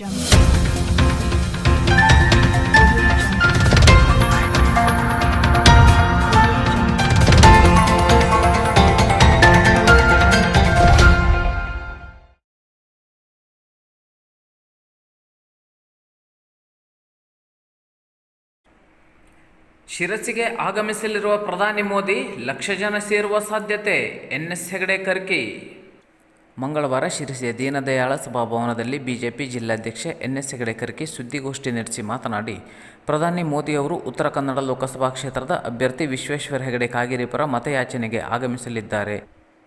ಶಿರಸಿಗೆ ಆಗಮಿಸಲಿರುವ ಪ್ರಧಾನಿ ಮೋದಿ, ಲಕ್ಷ ಜನ ಸೇರುವ ಸಾಧ್ಯತೆ. ಎನ್ಎಸ್ ಹೆಗಡೆ ಕರ್ಕಿ. ಮಂಗಳವಾರ ಶಿರಸಿಯ ದೀನದಯಾಳ ಸಭಾಭವನದಲ್ಲಿ ಬಿಜೆಪಿ ಜಿಲ್ಲಾಧ್ಯಕ್ಷ ಎನ್ಎಸ್ ಹೆಗಡೆ ಕರ್ಕಿ ಸುದ್ದಿಗೋಷ್ಠಿ ನಡೆಸಿ ಮಾತನಾಡಿ, ಪ್ರಧಾನಿ ಮೋದಿ ಅವರು ಉತ್ತರ ಕನ್ನಡ ಲೋಕಸಭಾ ಕ್ಷೇತ್ರದ ಅಭ್ಯರ್ಥಿ ವಿಶ್ವೇಶ್ವರ ಹೆಗಡೆ ಕಾಗೇರಿ ಪರ ಮತಯಾಚನೆಗೆ ಆಗಮಿಸಲಿದ್ದಾರೆ.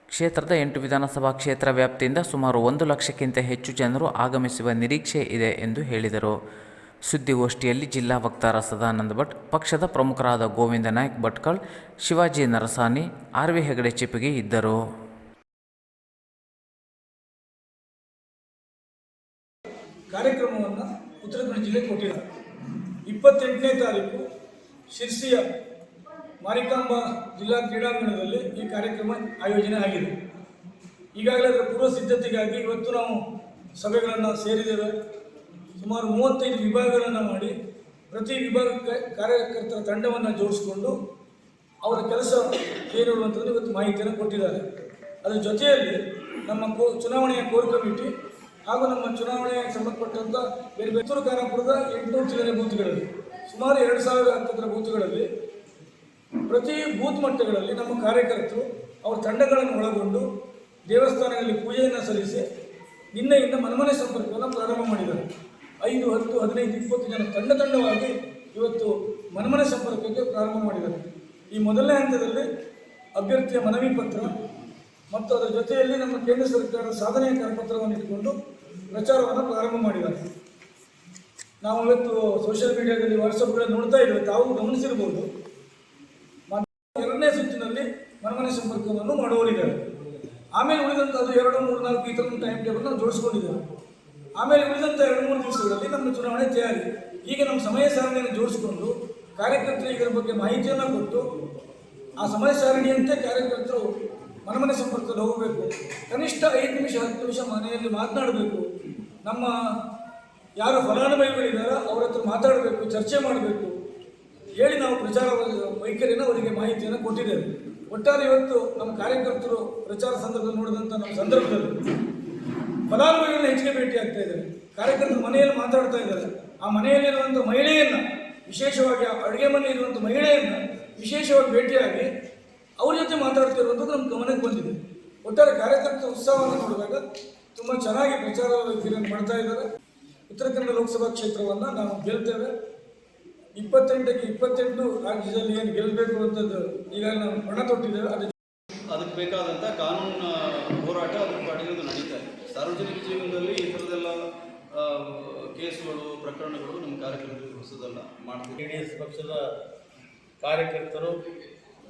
ಕ್ಷೇತ್ರದ 8 ವಿಧಾನಸಭಾ ಕ್ಷೇತ್ರ ವ್ಯಾಪ್ತಿಯಿಂದ ಸುಮಾರು 1 ಲಕ್ಷಕ್ಕಿಂತ ಹೆಚ್ಚು ಜನರು ಆಗಮಿಸುವ ನಿರೀಕ್ಷೆ ಇದೆ ಎಂದು ಹೇಳಿದರು. ಸುದ್ದಿಗೋಷ್ಠಿಯಲ್ಲಿ ಜಿಲ್ಲಾ ವಕ್ತಾರ ಸದಾನಂದ ಭಟ್, ಪಕ್ಷದ ಪ್ರಮುಖರಾದ ಗೋವಿಂದ ನಾಯ್ಕ ಭಟ್ಕಳ, ಶಿವಾಜಿ ನರಸಾನಿ, ಆರ್.ವಿ. ಹೆಗಡೆ ಚಿಪ್ಪಗಿ ಇದ್ದರು. ಕಾರ್ಯಕ್ರಮವನ್ನು ಉತ್ತರ ಕನ್ನಡ ಜಿಲ್ಲೆ ಕೊಟ್ಟಿದ್ದಾರೆ. 28ನೇ ತಾರೀಕು ಶಿರ್ಸಿಯ ಮಾರಿಕಾಂಬಾ ಜಿಲ್ಲಾ ಕ್ರೀಡಾಂಗಣದಲ್ಲಿ ಈ ಕಾರ್ಯಕ್ರಮ ಆಯೋಜನೆ ಆಗಿದೆ. ಈಗಾಗಲೇ ಅದರ ಪೂರ್ವ ಸಿದ್ಧತೆಗಾಗಿ ಇವತ್ತು ನಾವು ಸಭೆಗಳನ್ನು ಸೇರಿದ್ದೇವೆ. ಸುಮಾರು 35 ವಿಭಾಗಗಳನ್ನು ಮಾಡಿ ಪ್ರತಿ ವಿಭಾಗಕ್ಕೆ ಕಾರ್ಯಕರ್ತರ ತಂಡವನ್ನು ಜೋಡಿಸಿಕೊಂಡು ಅವರ ಕೆಲಸ ಏನು ಅನ್ನುವಂಥದ್ದು ಇವತ್ತು ಮಾಹಿತಿಯನ್ನು ಕೊಟ್ಟಿದ್ದಾರೆ. ಅದರ ಜೊತೆಯಲ್ಲಿ ನಮ್ಮ ಚುನಾವಣೆಯ ಕೋರ್ ಕಮಿಟಿ ಹಾಗೂ ನಮ್ಮ ಚುನಾವಣೆಗೆ ಸಂಬಂಧಪಟ್ಟಂಥ ಬೇರೆ ಬೆತ್ತೂರು ಖಾನಾಪುರದ 800 ಚಿಲ್ಲರೆ ಬೂತ್ಗಳಲ್ಲಿ ಸುಮಾರು 2000 ಹತ್ತಿರ ಬೂತ್ಗಳಲ್ಲಿ ಪ್ರತಿ ಬೂತ್ ಮಟ್ಟಗಳಲ್ಲಿ ನಮ್ಮ ಕಾರ್ಯಕರ್ತರು ಅವರ ತಂಡಗಳನ್ನು ಒಳಗೊಂಡು ದೇವಸ್ಥಾನಗಳಲ್ಲಿ ಪೂಜೆಯನ್ನು ಸಲ್ಲಿಸಿ ನಿನ್ನೆಯಿಂದ ಮನಮನೆ ಸಂಪರ್ಕವನ್ನು ಪ್ರಾರಂಭ ಮಾಡಿದ್ದಾರೆ. 5, 10, 15, 20 ಜನ ತಂಡವಾಗಿ ಇವತ್ತು ಮನಮನೆ ಸಂಪರ್ಕಕ್ಕೆ ಪ್ರಾರಂಭ ಮಾಡಿದ್ದಾರೆ. ಈ ಮೊದಲನೇ ಹಂತದಲ್ಲಿ ಅಭ್ಯರ್ಥಿಯ ಮನವಿ ಪತ್ರ ಮತ್ತು ಅದರ ಜೊತೆಯಲ್ಲಿ ನಮ್ಮ ಕೇಂದ್ರ ಸರ್ಕಾರದ ಸಾಧನೆಯ ಕರಪತ್ರವನ್ನು ಇಟ್ಟುಕೊಂಡು ಪ್ರಚಾರವನ್ನು ಪ್ರಾರಂಭ ಮಾಡಿದ್ದಾರೆ. ನಾವು ಇವತ್ತು ಸೋಷಿಯಲ್ ಮೀಡಿಯಾದಲ್ಲಿ ವಾಟ್ಸಪ್ಗಳಲ್ಲಿ ನೋಡ್ತಾ ಇದ್ದೇವೆ, ತಾವು ಗಮನಿಸಿರ್ಬೋದು. ಎರಡನೇ ಸುತ್ತಿನಲ್ಲಿ ಮನಮನೆ ಸಂಪರ್ಕವನ್ನು ಮಾಡುವವರಿದ್ದಾರೆ. ಆಮೇಲೆ ಉಳಿದಂಥದ್ದು 2, 3, 4 ಈ ಥರ ಟೈಮ್ ಟೇಬಲ್ ನಾವು ಜೋಡಿಸ್ಕೊಂಡಿದ್ದೇವೆ. ಆಮೇಲೆ ಉಳಿದಂಥ 2-3 ದಿವಸಗಳಲ್ಲಿ ನಮ್ಮ ಚುನಾವಣೆ ತಯಾರಿ. ಹೀಗೆ ನಮ್ಮ ಸಮಯ ಸಾರಣಿಯನ್ನು ಜೋಡಿಸಿಕೊಂಡು ಕಾರ್ಯಕರ್ತರಿಗೆ ಇದರ ಬಗ್ಗೆ ಮಾಹಿತಿಯನ್ನು ಕೊಟ್ಟು ಆ ಸಮಯ ಸಾರಣಿಯಂತೆ ಕಾರ್ಯಕರ್ತರು ಮನಮನೆ ಸಂಪರ್ಕದಲ್ಲಿ ಹೋಗಬೇಕು. ಕನಿಷ್ಠ 5 ನಿಮಿಷ 10 ನಿಮಿಷ ಮನೆಯಲ್ಲಿ ಮಾತನಾಡಬೇಕು. ನಮ್ಮ ಯಾರು ಫಲಾನುಭವಿಗಳಿದ್ದಾರೋ ಅವರ ಹತ್ರ ಮಾತಾಡಬೇಕು, ಚರ್ಚೆ ಮಾಡಬೇಕು ಹೇಳಿ ನಾವು ಪ್ರಚಾರ ವೈಖರಿಯನ್ನು ಅವರಿಗೆ ಮಾಹಿತಿಯನ್ನು ಕೊಟ್ಟಿದ್ದೇವೆ. ಒಟ್ಟಾರೆ ಇವತ್ತು ನಮ್ಮ ಕಾರ್ಯಕರ್ತರು ಪ್ರಚಾರ ಸಂದರ್ಭದಲ್ಲಿ ನೋಡಿದಂಥ ನಮ್ಮ ಸಂದರ್ಭದಲ್ಲಿ ಫಲಾನುಭವಿಗಳನ್ನ ಹೆಚ್ಚಿಗೆ ಭೇಟಿ ಆಗ್ತಾ ಇದ್ದಾರೆ. ಕಾರ್ಯಕರ್ತರು ಮನೆಯಲ್ಲಿ ಮಾತಾಡ್ತಾ ಇದ್ದಾರೆ. ಆ ಮನೆಯಲ್ಲಿರುವಂಥ ಮಹಿಳೆಯನ್ನು ವಿಶೇಷವಾಗಿ ಅಡುಗೆ ಮನೆ ಇರುವಂಥ ಮಹಿಳೆಯನ್ನು ವಿಶೇಷವಾಗಿ ಭೇಟಿಯಾಗಿ ಅವ್ರ ಜೊತೆ ಮಾತಾಡ್ತಿರುವಂಥದ್ದು ನಮ್ಮ ಗಮನಕ್ಕೆ ಬಂದಿದೆ. ಒಟ್ಟಾರೆ ಕಾರ್ಯಕರ್ತರ ಉತ್ಸಾಹವನ್ನು ನೋಡಿದಾಗ ತುಂಬ ಚೆನ್ನಾಗಿ ಪ್ರಚಾರ ವೈಖರಿಯನ್ನು ಮಾಡ್ತಾ ಇದ್ದಾರೆ. ಉತ್ತರ ಕನ್ನಡ ಲೋಕಸಭಾ ಕ್ಷೇತ್ರವನ್ನು ನಾವು ಗೆಲ್ತೇವೆ. 28ಕ್ಕೆ 28 ರಾಜ್ಯದಲ್ಲಿ ಏನು ಗೆಲ್ಲಬೇಕು ಅಂತದ್ದು ಈಗಾಗಲೇ ನಾವು ಪಣ ತೊಟ್ಟಿದ್ದೇವೆ. ಅದಕ್ಕೆ ಬೇಕಾದಂಥ ಕಾನೂನು ಹೋರಾಟ ಅದರ ಪಾಡಿಗೆ ನಡೀತಾ ಇದೆ. ಸಾರ್ವಜನಿಕ ಜೀವನದಲ್ಲಿ ಈ ಥರದ್ದೆಲ್ಲ ಕೇಸುಗಳು, ಪ್ರಕರಣಗಳು ನಮ್ಮ ಕಾರ್ಯಕರ್ತರಿಗೆ ಹೊಸದಲ್ಲ ಮಾಡ್ತೀವಿ. JDS ಪಕ್ಷದ ಕಾರ್ಯಕರ್ತರು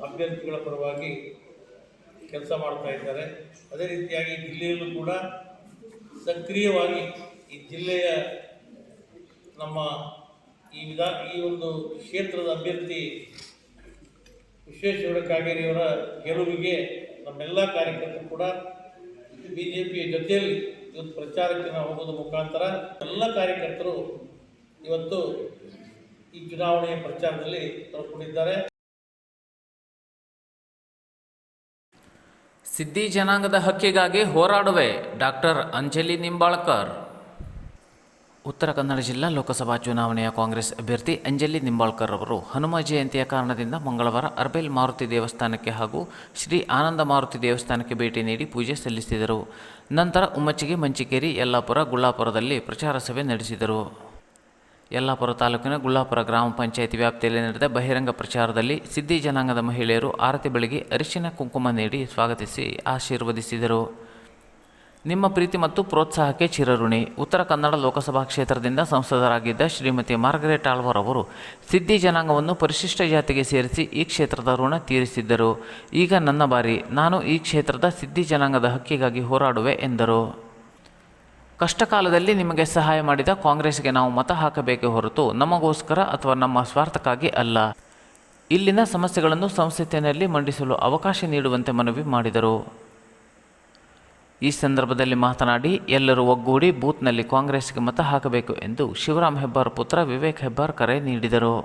ಅಭ್ಯರ್ಥಿಗಳ ಪರವಾಗಿ ಕೆಲಸ ಮಾಡ್ತಾ ಇದ್ದಾರೆ. ಅದೇ ರೀತಿಯಾಗಿ ಜಿಲ್ಲೆಯಲ್ಲೂ ಕೂಡ ಸಕ್ರಿಯವಾಗಿ ಈ ಜಿಲ್ಲೆಯ ನಮ್ಮ ಈ ಒಂದು ಕ್ಷೇತ್ರದ ಅಭ್ಯರ್ಥಿ ವಿಶ್ವೇಶ್ವರ ಕಾಗೇರಿಯವರ ಗೆಲುವಿಗೆ ನಮ್ಮೆಲ್ಲ ಕಾರ್ಯಕರ್ತರು ಕೂಡ BJPಯ ಜೊತೆಯಲ್ಲಿ ಇವತ್ತು ಪ್ರಚಾರಕ್ಕೆ ನಾವು ಹೋಗೋದ್ರ ಮುಖಾಂತರ ಎಲ್ಲ ಕಾರ್ಯಕರ್ತರು ಇವತ್ತು ಈ ಚುನಾವಣೆಯ ಪ್ರಚಾರದಲ್ಲಿ ತೊಡಗಿಕೊಂಡಿದ್ದಾರೆ. ಸಿದ್ದಿ ಜನಾಂಗದ ಹಕ್ಕಿಗಾಗಿ ಹೋರಾಡುವೆ, ಡಾಕ್ಟರ್ ಅಂಜಲಿ ನಿಂಬಾಳ್ಕರ್. ಉತ್ತರ ಕನ್ನಡ ಜಿಲ್ಲಾ ಲೋಕಸಭಾ ಚುನಾವಣೆಯ ಕಾಂಗ್ರೆಸ್ ಅಭ್ಯರ್ಥಿ ಅಂಜಲಿ ನಿಂಬಾಳ್ಕರ್ ಅವರು ಹನುಮ ಜಯಂತಿಯ ಕಾರಣದಿಂದ ಮಂಗಳವಾರ ಅರ್ಬೇಲ್ ಮಾರುತಿ ದೇವಸ್ಥಾನಕ್ಕೆ ಹಾಗೂ ಶ್ರೀ ಆನಂದ ಮಾರುತಿ ದೇವಸ್ಥಾನಕ್ಕೆ ಭೇಟಿ ನೀಡಿ ಪೂಜೆ ಸಲ್ಲಿಸಿದರು. ನಂತರ ಉಮ್ಮಚ್ಚಿಗೆ, ಮಂಚಿಕೇರಿ, ಯಲ್ಲಾಪುರ, ಗುಳ್ಳಾಪುರದಲ್ಲಿ ಪ್ರಚಾರ ಸಭೆ ನಡೆಸಿದರು. ಯಲ್ಲಾಪುರ ತಾಲೂಕಿನ ಗುಳ್ಳಾಪುರ ಗ್ರಾಮ ಪಂಚಾಯಿತಿ ವ್ಯಾಪ್ತಿಯಲ್ಲಿ ನಡೆದ ಬಹಿರಂಗ ಪ್ರಚಾರದಲ್ಲಿ ಸಿದ್ದಿ ಜನಾಂಗದ ಮಹಿಳೆಯರು ಆರತಿ ಬೆಳಗಿ ಅರಿಶಿನ ಕುಂಕುಮ ನೀಡಿ ಸ್ವಾಗತಿಸಿ ಆಶೀರ್ವದಿಸಿದರು. ನಿಮ್ಮ ಪ್ರೀತಿ ಮತ್ತು ಪ್ರೋತ್ಸಾಹಕ್ಕೆ ಚಿರಋಣಿ. ಉತ್ತರ ಕನ್ನಡ ಲೋಕಸಭಾ ಕ್ಷೇತ್ರದಿಂದ ಸಂಸದರಾಗಿದ್ದ ಶ್ರೀಮತಿ ಮಾರ್ಗರೇಟ್ ಆಳ್ವರ್ ಅವರು ಸಿದ್ದಿ ಜನಾಂಗವನ್ನು ಪರಿಶಿಷ್ಟ ಜಾತಿಗೆ ಸೇರಿಸಿ ಈ ಕ್ಷೇತ್ರದ ಋಣ ತೀರಿಸಿದ್ದರು. ಈಗ ನನ್ನ ಬಾರಿ, ನಾನು ಈ ಕ್ಷೇತ್ರದ ಸಿದ್ದಿ ಜನಾಂಗದ ಹಕ್ಕಿಗಾಗಿ ಹೋರಾಡುವೆ ಎಂದರು. ಕಷ್ಟಕಾಲದಲ್ಲಿ ನಿಮಗೆ ಸಹಾಯ ಮಾಡಿದ ಕಾಂಗ್ರೆಸ್ಗೆ ನಾವು ಮತ ಹಾಕಬೇಕೇ ಹೊರತು ನಮಗೋಸ್ಕರ ಅಥವಾ ನಮ್ಮ ಸ್ವಾರ್ಥಕ್ಕಾಗಿ ಅಲ್ಲ. ಇಲ್ಲಿನ ಸಮಸ್ಯೆಗಳನ್ನು ಸಂಸತ್ತಿನಲ್ಲಿ ಮಂಡಿಸಲು ಅವಕಾಶ ನೀಡುವಂತೆ ಮನವಿ ಮಾಡಿದರು. ಈ ಸಂದರ್ಭದಲ್ಲಿ ಮಾತನಾಡಿ ಎಲ್ಲರೂ ಒಗ್ಗೂಡಿ ಬೂತ್ನಲ್ಲಿ ಕಾಂಗ್ರೆಸ್ಗೆ ಮತ ಹಾಕಬೇಕು ಎಂದು ಶಿವರಾಮ್ ಹೆಬ್ಬಾರ್ ಪುತ್ರ ವಿವೇಕ್ ಹೆಬ್ಬಾರ್ ಕರೆ ನೀಡಿದರು.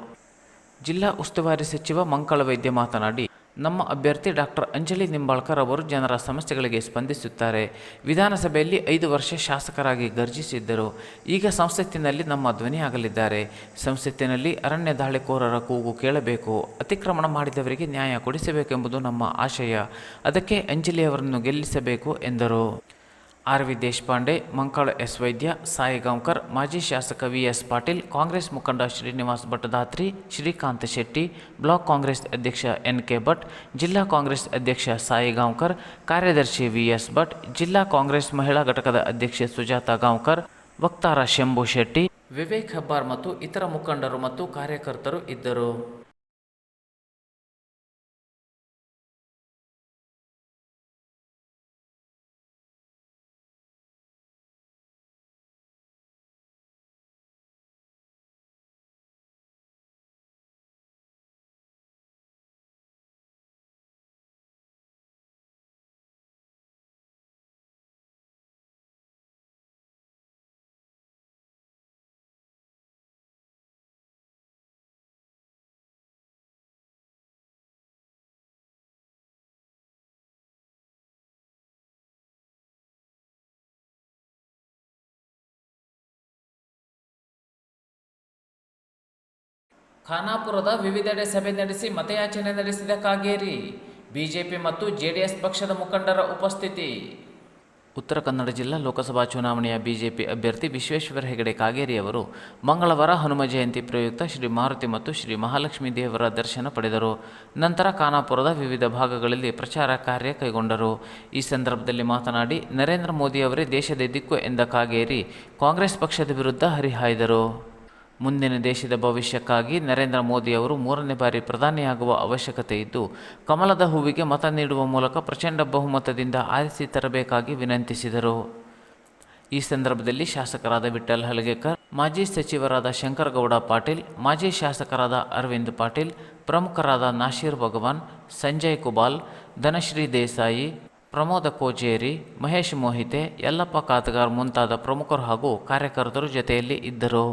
ಜಿಲ್ಲಾ ಉಸ್ತುವಾರಿ ಸಚಿವ ಮಂಕಾಳ ವೈದ್ಯ ಮಾತನಾಡಿ, ನಮ್ಮ ಅಭ್ಯರ್ಥಿ ಡಾಕ್ಟರ್ ಅಂಜಲಿ ನಿಂಬಾಳ್ಕರ್ ಅವರು ಜನರ ಸಮಸ್ಯೆಗಳಿಗೆ ಸ್ಪಂದಿಸುತ್ತಾರೆ. ವಿಧಾನಸಭೆಯಲ್ಲಿ 5 ವರ್ಷ ಶಾಸಕರಾಗಿ ಗರ್ಜಿಸಿದ್ದರು. ಈಗ ಸಂಸತ್ತಿನಲ್ಲಿ ನಮ್ಮ ಧ್ವನಿಯಾಗಲಿದ್ದಾರೆ. ಸಂಸತ್ತಿನಲ್ಲಿ ಅರಣ್ಯ ದಾಳಿಕೋರರ ಕೂಗು ಕೇಳಬೇಕು, ಅತಿಕ್ರಮಣ ಮಾಡಿದವರಿಗೆ ನ್ಯಾಯ ಕೊಡಿಸಬೇಕೆಂಬುದು ನಮ್ಮ ಆಶಯ. ಅದಕ್ಕೆ ಅಂಜಲಿ ಅವರನ್ನು ಗೆಲ್ಲಿಸಬೇಕು ಎಂದರು. R. V. Deshpande, Mankala S. Vaidya, Saigaonkar, ಮಾಜಿ ಶಾಸಕ ವಿ. ಎಸ್. ಪಾಟೀಲ್, ಕಾಂಗ್ರೆಸ್ ಮುಖಂಡ ಶ್ರೀನಿವಾಸ್ ಭಟ್ಟದಾತ್ರಿ, ಶ್ರೀಕಾಂತ್ ಶೆಟ್ಟಿ, ಬ್ಲಾಕ್ ಕಾಂಗ್ರೆಸ್ ಅಧ್ಯಕ್ಷ ಎನ್. ಕೆ. ಭಟ್, ಜಿಲ್ಲಾ ಕಾಂಗ್ರೆಸ್ ಅಧ್ಯಕ್ಷ ಸಾಯಿಗಾಂವ್ಕರ್, ಕಾರ್ಯದರ್ಶಿ ವಿ. ಎಸ್. ಭಟ್, ಜಿಲ್ಲಾ ಕಾಂಗ್ರೆಸ್ ಮಹಿಳಾ ಘಟಕದ ಅಧ್ಯಕ್ಷೆ ಸುಜಾತಾ ಗಾಂವ್ಕರ್, ವಕ್ತಾರ ಶಂಭು ಶೆಟ್ಟಿ, ವಿವೇಕ್ ಹೆಬ್ಬಾರ್ ಮತ್ತು ಇತರ ಮುಖಂಡರು ಮತ್ತು ಕಾರ್ಯಕರ್ತರು ಇದ್ದರು. ಖಾನಾಪುರದ ವಿವಿಧೆಡೆ ಸಭೆ ನಡೆಸಿ ಮತಯಾಚನೆ ನಡೆಸಿದ ಕಾಗೇರಿ. ಬಿಜೆಪಿ ಮತ್ತು ಜೆಡಿಎಸ್ ಪಕ್ಷದ ಮುಖಂಡರ ಉಪಸ್ಥಿತಿ. ಉತ್ತರ ಕನ್ನಡ ಜಿಲ್ಲಾ ಲೋಕಸಭಾ ಚುನಾವಣೆಯ ಬಿಜೆಪಿ ಅಭ್ಯರ್ಥಿ ವಿಶ್ವೇಶ್ವರ ಹೆಗಡೆ ಕಾಗೇರಿ ಅವರು ಮಂಗಳವಾರ ಹನುಮ ಜಯಂತಿ ಪ್ರಯುಕ್ತ ಶ್ರೀ ಮಾರುತಿ ಮತ್ತು ಶ್ರೀ ಮಹಾಲಕ್ಷ್ಮೀ ದೇವರ ದರ್ಶನ ಪಡೆದರು. ನಂತರ ಖಾನಾಪುರದ ವಿವಿಧ ಭಾಗಗಳಲ್ಲಿ ಪ್ರಚಾರ ಕಾರ್ಯ ಕೈಗೊಂಡರು. ಈ ಸಂದರ್ಭದಲ್ಲಿ ಮಾತನಾಡಿ, ನರೇಂದ್ರ ಮೋದಿ ಅವರೇ ದೇಶದ ದಿಕ್ಕು ಎಂದ ಕಾಗೇರಿ ಕಾಂಗ್ರೆಸ್ ಪಕ್ಷದ ವಿರುದ್ಧ ಹರಿಹಾಯ್ದರು. ಮುಂದಿನ ದೇಶದ ಭವಿಷ್ಯಕ್ಕಾಗಿ ನರೇಂದ್ರ ಮೋದಿ ಅವರು 3ನೇ ಬಾರಿ ಪ್ರಧಾನಿಯಾಗುವ ಅವಶ್ಯಕತೆ ಇದ್ದು, ಕಮಲದ ಹೂವಿಗೆ ಮತ ನೀಡುವ ಮೂಲಕ ಪ್ರಚಂಡ ಬಹುಮತದಿಂದ ಆರಿಸಿ ತರಬೇಕಾಗಿ ವಿನಂತಿಸಿದರು. ಈ ಸಂದರ್ಭದಲ್ಲಿ ಶಾಸಕರಾದ ವಿಠ್ಠಲ್ ಹಲಗೇಕರ್, ಮಾಜಿ ಸಚಿವರಾದ ಶಂಕರಗೌಡ ಪಾಟೀಲ್, ಮಾಜಿ ಶಾಸಕರಾದ ಅರವಿಂದ್ ಪಾಟೀಲ್, ಪ್ರಮುಖರಾದ ನಾಶೀರ್ ಭಗವಾನ್, ಸಂಜಯ್ ಕುಬಾಲ್, ಧನಶ್ರೀ ದೇಸಾಯಿ, ಪ್ರಮೋದ ಕೋಚೇರಿ, ಮಹೇಶ್ ಮೋಹಿತೆ, ಯಲ್ಲಪ್ಪ ಕಾತಗಾರ್ ಮುಂತಾದ ಪ್ರಮುಖರು ಹಾಗೂ ಕಾರ್ಯಕರ್ತರು ಜೊತೆಯಲ್ಲಿ ಇದ್ದರು.